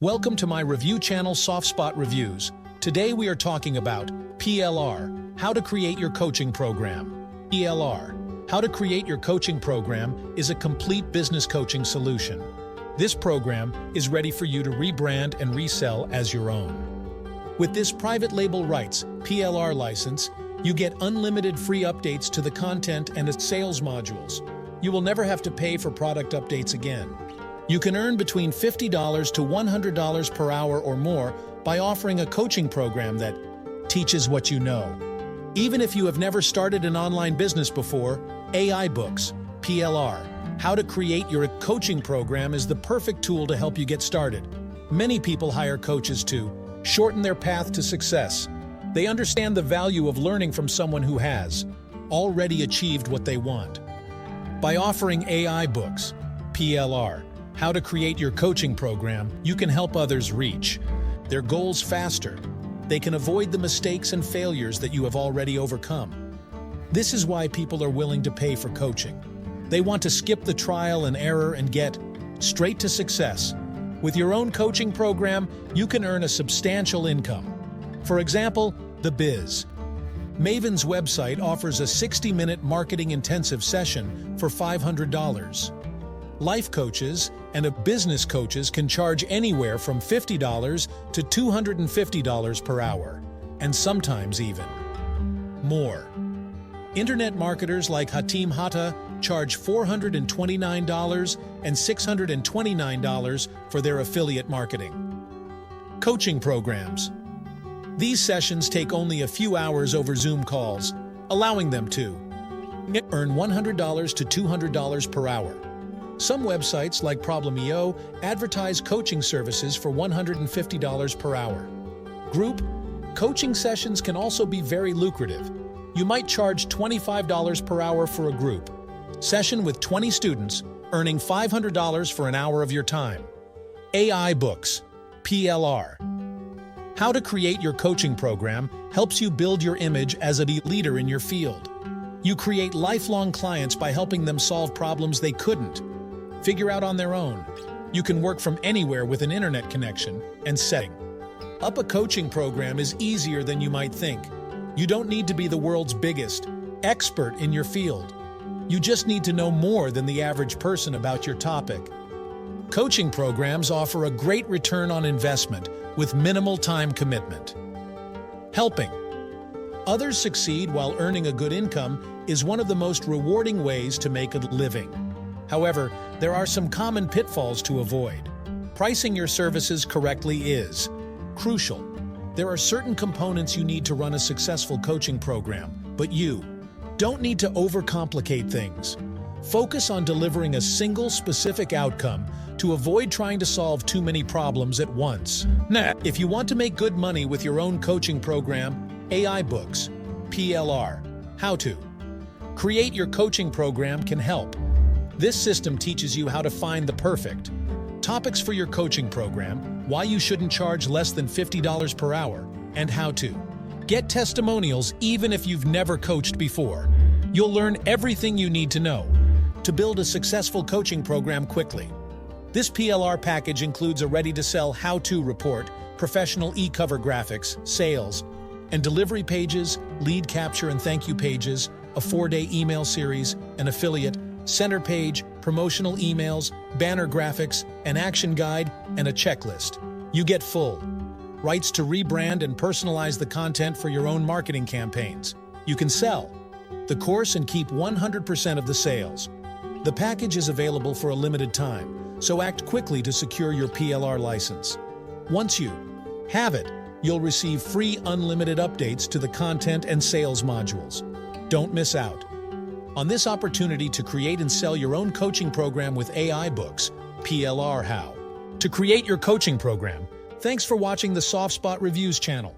Welcome to my review channel SoftSpot Reviews. Today we are talking about PLR, how to create your coaching program. PLR, how to create your coaching program is a complete business coaching solution. This program is ready for you to rebrand and resell as your own. With this private label rights PLR license, you get unlimited free updates to the content and its sales modules. You will never have to pay for product updates again. You can earn between $50 to $100 per hour or more by offering a coaching program that teaches what you know. Even if you have never started an online business before, AI Books, PLR, how to create your coaching program is the perfect tool to help you get started. Many people hire coaches to shorten their path to success. They understand the value of learning from someone who has already achieved what they want. By offering AI Books, PLR, how to create your coaching program, you can help others reach their goals faster. They can avoid the mistakes and failures that you have already overcome. This is why people are willing to pay for coaching. They want to skip the trial and error and get straight to success. With your own coaching program, you can earn a substantial income. For example, The Biz. Maven's website offers a 60-minute marketing-intensive session for $500. Life coaches and business coaches can charge anywhere from $50 to $250 per hour, and sometimes even more. Internet marketers like Hatim Hatta charge $429 and $629 for their affiliate marketing. Coaching programs. These sessions take only a few hours over Zoom calls, allowing them to earn $100 to $200 per hour. Some websites like Problem.io advertise coaching services for $150 per hour. Group coaching sessions can also be very lucrative. You might charge $25 per hour for a group session with 20 students, earning $500 for an hour of your time. AI Books, PLR. How to create your coaching program helps you build your image as a leader in your field. You create lifelong clients by helping them solve problems they couldn't figure out on their own. You can work from anywhere with an internet connection, and setting up a coaching program is easier than you might think. You don't need to be the world's biggest expert in your field. You just need to know more than the average person about your topic. Coaching programs offer a great return on investment with minimal time commitment. Helping others succeed while earning a good income is one of the most rewarding ways to make a living. However, there are some common pitfalls to avoid. Pricing your services correctly is crucial. There are certain components you need to run a successful coaching program, but you don't need to overcomplicate things. Focus on delivering a single specific outcome to avoid trying to solve too many problems at once. If you want to make good money with your own coaching program, AI Books, PLR, how to create your coaching program can help. This system teaches you how to find the perfect topics for your coaching program, why you shouldn't charge less than $50 per hour, and how to get testimonials even if you've never coached before. You'll learn everything you need to know to build a successful coaching program quickly. This PLR package includes a ready-to-sell how-to report, professional e-cover graphics, sales and delivery pages, lead capture and thank you pages, a 4-day email series, an affiliate center page, promotional emails, banner graphics, an action guide, and a checklist. You get full rights to rebrand and personalize the content for your own marketing campaigns. You can sell the course and keep 100% of the sales. The package is available for a limited time, so act quickly to secure your PLR license. Once you have it, you'll receive free unlimited updates to the content and sales modules. Don't miss out on this opportunity to create and sell your own coaching program with AI Books, PLR. How to create your coaching program. Thanks for watching the SoftSpot Reviews channel.